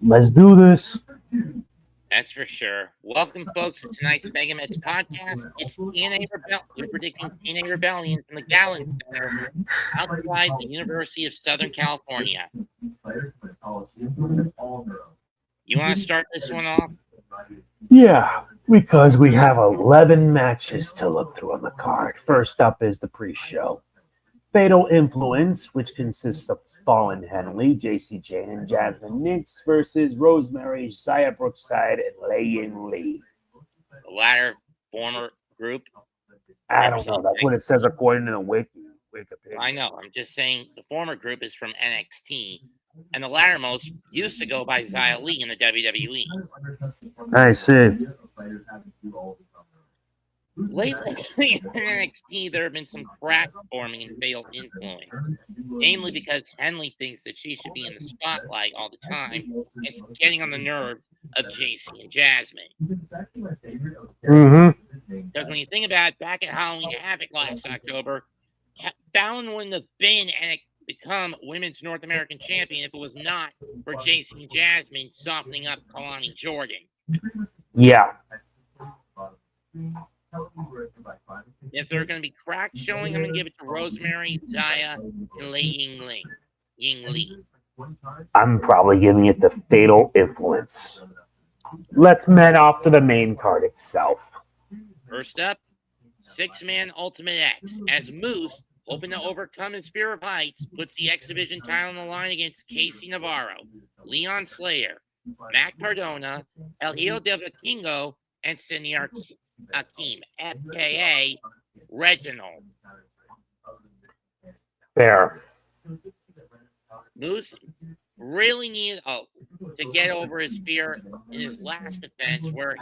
Let's do this. That's for sure. Welcome, folks, to tonight's MegaMets Podcast. It's TNA Rebellion. We're predicting TNA Rebellion from the Gallon Center outside the University of Southern California. You want to start this one off? Yeah, because we have 11 matches to look through on the card. First up is the pre-show. Fatal Influence, which consists of Fallon, Henley, Jacey, Jane, and Jazmyn Nix versus Rosemary, Zaya, Brookside, and Ying. The latter former group. I don't know. That's what it says according to the Wikipedia. I know. I'm just saying the former group is from NXT, and the lattermost used to go by Zia Lee in the WWE. I see. Lately in NXT, there have been some crack forming in Fatal Influence, namely because Henley thinks that she should be in the spotlight all the time. It's getting on the nerves of Jacey and Jazmyn. Because when you think about it, back at Halloween Havoc last October, Fallon wouldn't have been and become Women's North American Champion if it was not for Jacey and Jazmyn softening up Kalani Jordan. Yeah. If there are going to be cracks showing, I'm going to give it to Rosemary, Zaya, and Ying Lee. I'm probably giving it the Fatal Influence. Let's head off to the main card itself. First up, six-man Ultimate X, as Moose, hoping to overcome his fear of heights, puts the X Division title on the line against Casey Navarro, Leon Slater, Matt Cardona, El Hijo de Vikingo, and Sidney Akeem, a.k.a. Reginald. Fair. Moose really needed to get over his fear in his last defense, where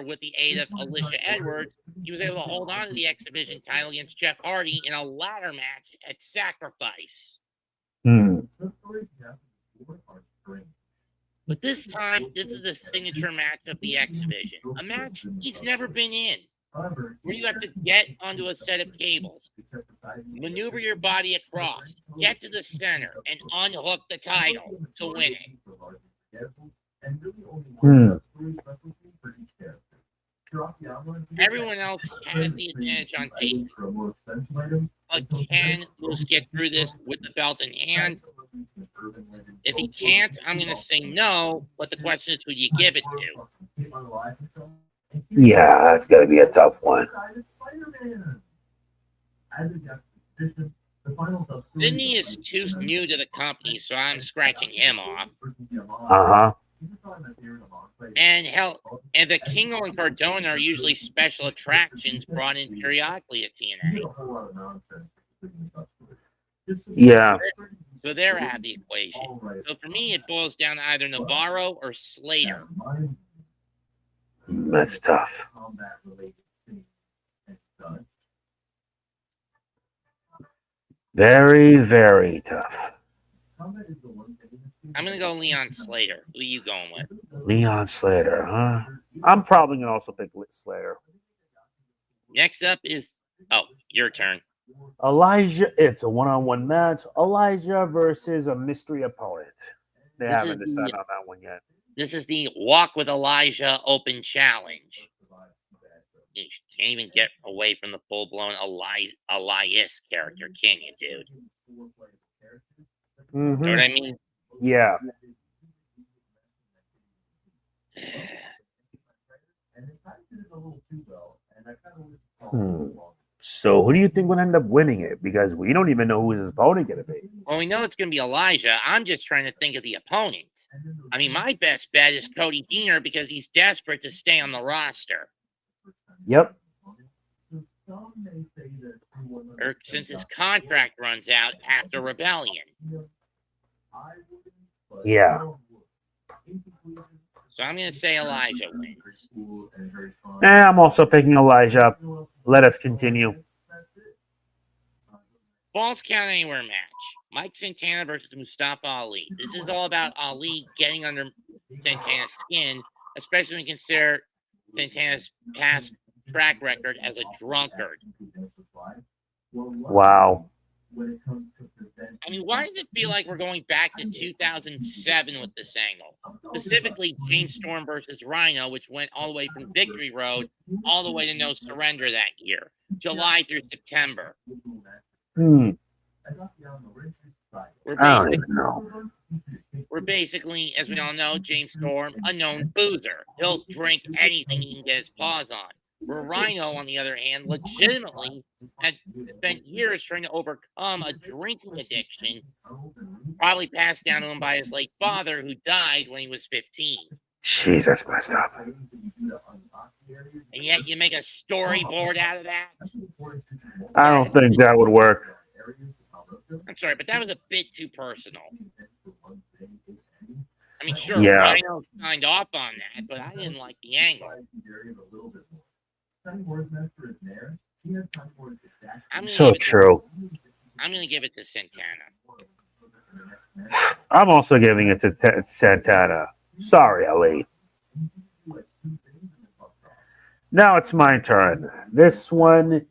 with the aid of Alicia Edwards, he was able to hold on to the X Division title against Jeff Hardy in a ladder match at Sacrifice. But this time, this is the signature match of the X Division, a match he's never been in, where you have to get onto a set of cables, maneuver your body across, get to the center, and unhook the title to win it. Everyone else has the advantage on paper, but can Moose get through this with the belt in hand? If he can't, I'm going to say no, but the question is who you give it to. Yeah, that's got to be a tough one. Sidney is too new to the company, so I'm scratching him off. Uh-huh. And the Vikingo and Cardona are usually special attractions brought in periodically at TNA. Yeah. So they're out of the equation. So for me, it boils down to either Navarro or Slater. That's tough. Very, very tough. I'm going to go Leon Slater. Who are you going with? Leon Slater, huh? I'm probably going to also pick Slater. Next up is... Oh, your turn. Elijah, it's a one-on-one match. Elijah versus a mystery opponent. They haven't decided on that one yet. This is the Walk with Elijah Open Challenge. You can't even get away from the full-blown Elias character, can you, dude? Mm-hmm. You know what I mean? Yeah. So who do you think would end up winning it? Because we don't even know who his opponent going to be. Well, we know it's going to be Elijah. I'm just trying to think of the opponent. I mean, my best bet is Cody Deaner because he's desperate to stay on the roster. Yep. Or since his contract runs out after Rebellion. Yeah. So I'm going to say Elijah wins. I'm also picking Elijah. Let us continue. Falls Count Anywhere match. Mike Santana versus Mustafa Ali. This is all about Ali getting under Santana's skin, especially when you consider Santana's past track record as a drunkard. Wow. I mean, why does it feel like we're going back to 2007 with this angle? Specifically, James Storm versus Rhino, which went all the way from Victory Road all the way to No Surrender that year, July through September. I don't even know. We're basically, as we all know, James Storm, a known boozer. He'll drink anything he can get his paws on. Where Rhino, on the other hand, legitimately had spent years trying to overcome a drinking addiction, probably passed down to him by his late father, who died when he was 15. Jeez, that's messed up. And yet you make a storyboard out of that? I don't think that would work. I'm sorry, but that was a bit too personal. I mean, sure, Yeah. Rhino signed off on that, but I didn't like the angle. So true. I'm going to give it to Santana. I'm also giving it to Santana. Sorry, Ali. Now it's my turn. This one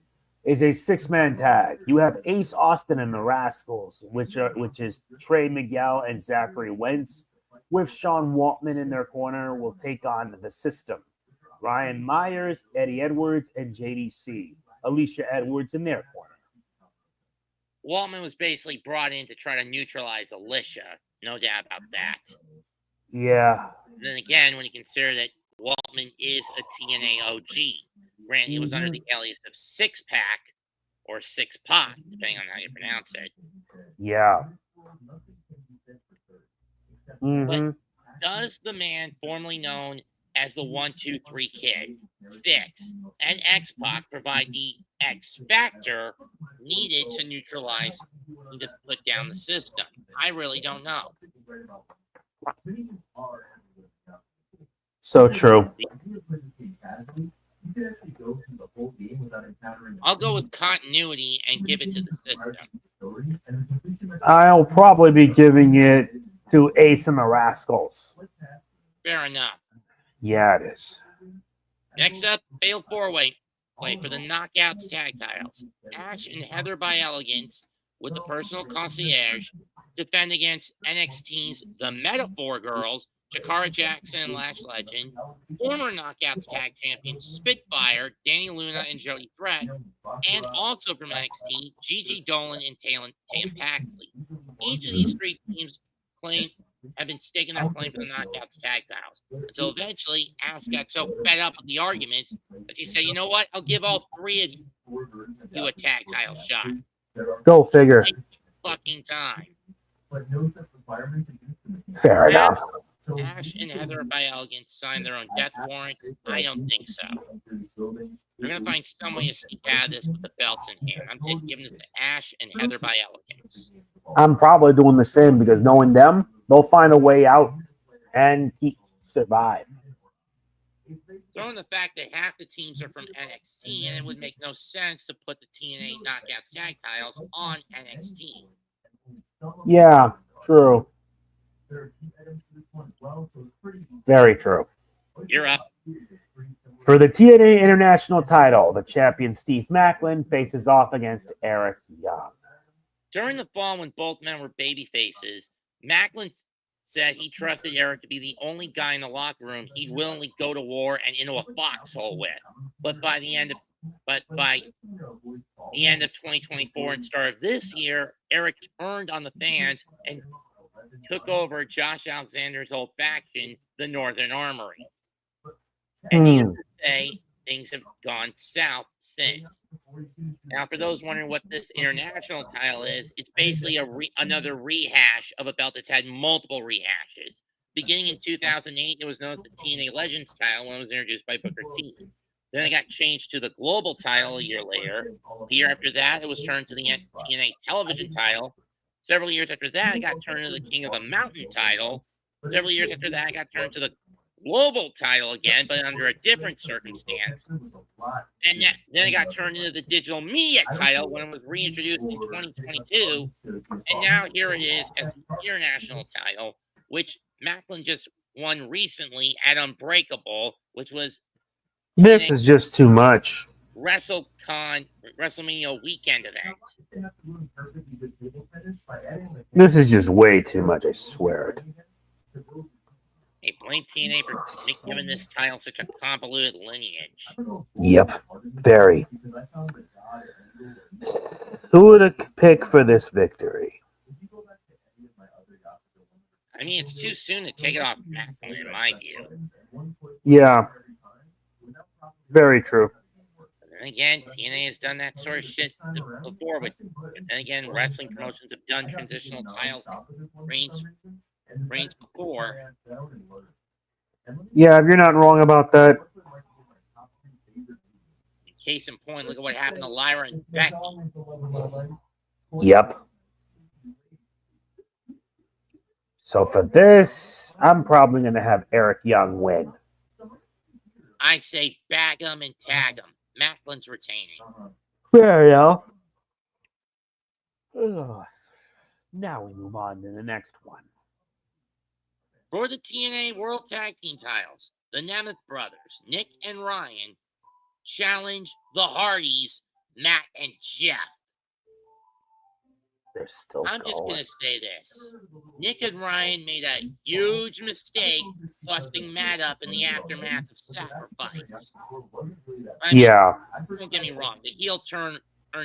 is a 6-man tag. You have Ace Austin and the Rascals, which is Trey Miguel and Zachary Wentz, with Sean Waltman in their corner, will take on the System. Ryan Myers, Eddie Edwards, and JDC. Alicia Edwards in their corner. Waltman was basically brought in to try to neutralize Alicia. No doubt about that. Yeah. And then again, when you consider that Waltman is a TNA OG, granted, he was under the alias of Six Pack or Six Pot, depending on how you pronounce it. Yeah. But does the man formerly known as the 1-2-3 Kid, Styx, and X-Pac provide the X factor needed to neutralize and to put down the System? I really don't know. So true. I'll go with continuity and give it to the System. I'll probably be giving it to Ace and the Rascals. Fair enough. Yeah, it is. Next up, Fatal 4-Way play for the Knockouts tag titles. Ash and Heather by Elegance with the personal concierge defend against NXT's The Metaphor Girls, Jakara Jackson and Lash Legend, former Knockouts tag champions Spitfire, Dani Luna and Jody Threat, and also from NXT, Gigi, Dolin, and Tatum Paxley. Each of these three teams have been staking their claim for the Knockouts tag titles. Until eventually, Ash got so fed up with the arguments that she said, you know what, I'll give all three of you a tag title shot. Go figure. Fucking time. Fair enough. Ash and Heather by Elegance signed their own death warrants? I don't think so. They're going to find some way to sneak out of this with the belts in hand. I'm just giving this to Ash and Heather by Elegance. I'm probably doing the same because knowing them, they'll find a way out and survive. Throwing the fact that half the teams are from NXT, and it would make no sense to put the TNA Knockouts tag titles on NXT. Yeah, true. Very true. You're up. For the TNA International title, the champion Steve Maclin faces off against Eric Young. During the fall, when both men were baby faces, Maclin said he trusted Eric to be the only guy in the locker room he'd willingly go to war and into a foxhole with. But by the end of 2024 and start of this year, Eric turned on the fans and took over Josh Alexander's old faction, the Northern Armory. And needless to say, things have gone south since. Now, for those wondering what this international title is, it's basically another rehash of a belt that's had multiple rehashes. Beginning in 2008, it was known as the TNA Legends title when it was introduced by Booker T. Then it got changed to the Global title a year later. The year after that, it was turned to the TNA Television title. Several years after that, it got turned to the King of the Mountain title. Several years after that, it got turned to the Global title again, but under a different circumstance. And then it got turned into the Digital Media title when it was reintroduced in 2022. And now here it is as an international title, which Maclin just won recently at Unbreakable, which was... This is just too much. WrestleMania weekend event. This is just way too much, I swear. Hey, blame TNA for giving this title such a convoluted lineage. Yep, very. Who would have picked for this victory? I mean, it's too soon to take it off Maclin, in my view. Yeah, very true. But then again, TNA has done that sort of shit before. But then again, wrestling promotions have done transitional titles reigns before. Yeah, you're not wrong about that. Case in point, look at what happened to Lyra and Becky. Yep. So for this, I'm probably going to have Eric Young win. I say bag 'em and tag 'em. Maclin's retaining. Fair enough. Now we move on to the next one. For the TNA World Tag Team titles, the Nemeth brothers, Nick and Ryan, challenge the Hardys, Matt and Jeff. They're still I'm just going. going to say this. Nick and Ryan made a huge mistake busting Matt up in the aftermath of Sacrifice. I mean, Yeah, don't get me wrong. The heel turn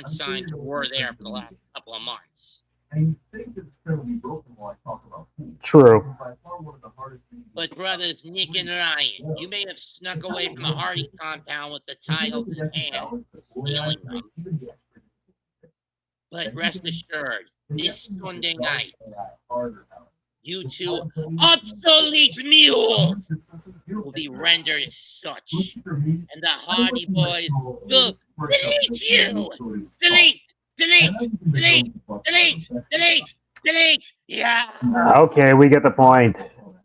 signs were there for the last couple of months. true. But brothers Nick and Ryan, you may have snuck away from the Hardy compound with the titles in hand, stealing them. But rest assured, this Sunday night, you two obsolete mules will be rendered as such. And the Hardy boys will delete you! Delete! Delete! Delete! Delete! Delete! Delete! Yeah! Okay, we get the point.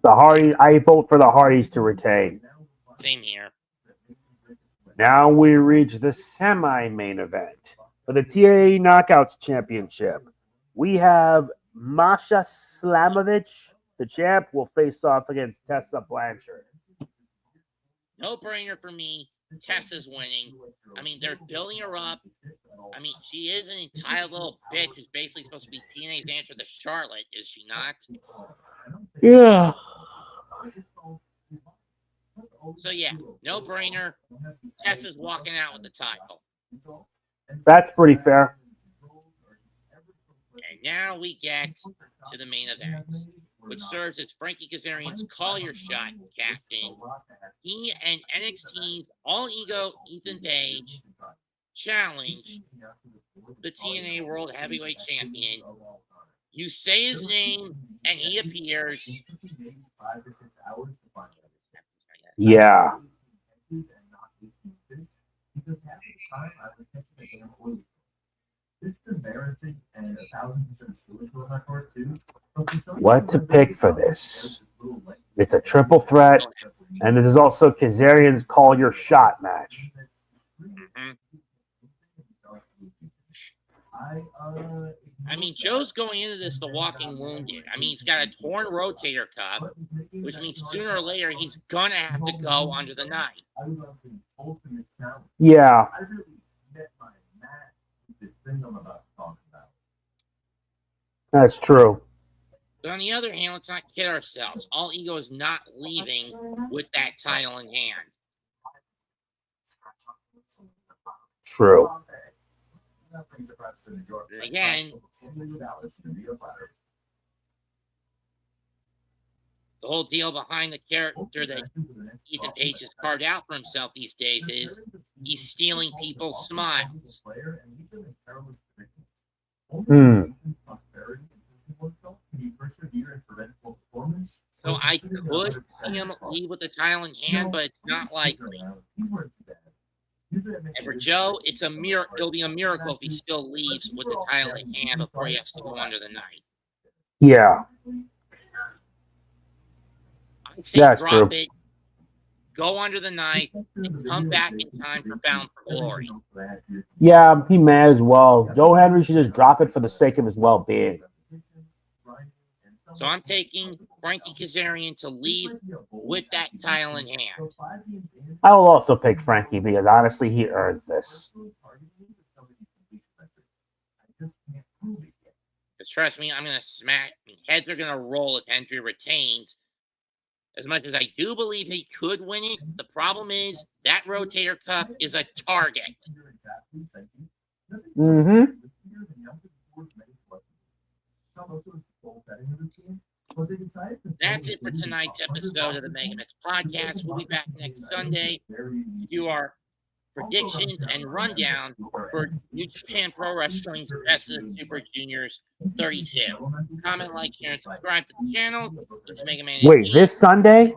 The Hardy. I vote for the Hardys to retain. Same here. Now we reach the semi-main event for the TNA Knockouts Championship. We have Masha Slamovich, the champ, will face off against Tessa Blanchard. No brainer for me. Tessa's winning. I mean, they're building her up. I mean, she is an entitled little bitch who's basically supposed to be TNA's answer to Charlotte, is she not? Yeah. So yeah, no brainer. Tessa's walking out with the title. That's pretty fair. And now we get to the main event, which serves as Frankie Kazarian's Call Your Shot captain. He and NXT's All Ego Ethan Page challenge the TNA World Heavyweight Champion. You say his name, and he appears. Yeah. What to pick for this? It's a triple threat, and this is also Kazarian's Call Your Shot match. Mm-hmm. I mean, Joe's going into this the walking wounded. I mean, he's got a torn rotator cuff, which means sooner or later he's going to have to go under the knife. Yeah. That's true. But on the other hand, let's not kid ourselves. All Ego is not leaving with that title in hand. True. And again, the whole deal behind the character that Ethan Page has carved out for himself these days is he's stealing people's smiles. So I could see him leave with the title in hand, but it's not likely. And for Joe, it's a miracle. It'll be a miracle if he still leaves with the title in hand before he has to go under the knife. Yeah. I'd say That's drop true. it, go under the knife, and come back in time for Bound for Glory. Yeah, he may as well. Joe Henry should just drop it for the sake of his well-being. So I'm taking Frankie Kazarian to leave with that title in hand. I will also pick Frankie because honestly, he earns this. Because trust me, I'm going to smack. Heads are going to roll if Hendry retains. As much as I do believe he could win it, the problem is that rotator cuff is a target. Mm-hmm. That's it for tonight's episode of the MegaMets Podcast. We'll be back next Sunday to do our predictions and rundown for New Japan Pro Wrestling's Best of the Super Juniors 32. Comment, like, share, and subscribe to the channel. It's Mega Man. Wait, this Sunday?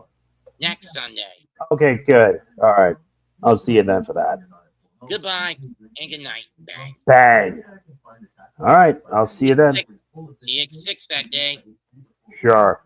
Next Sunday. Okay, good. All right. I'll see you then for that. Goodbye and good night. Bang. Bang. All right. I'll see you then. See you at 6 that day. Sure.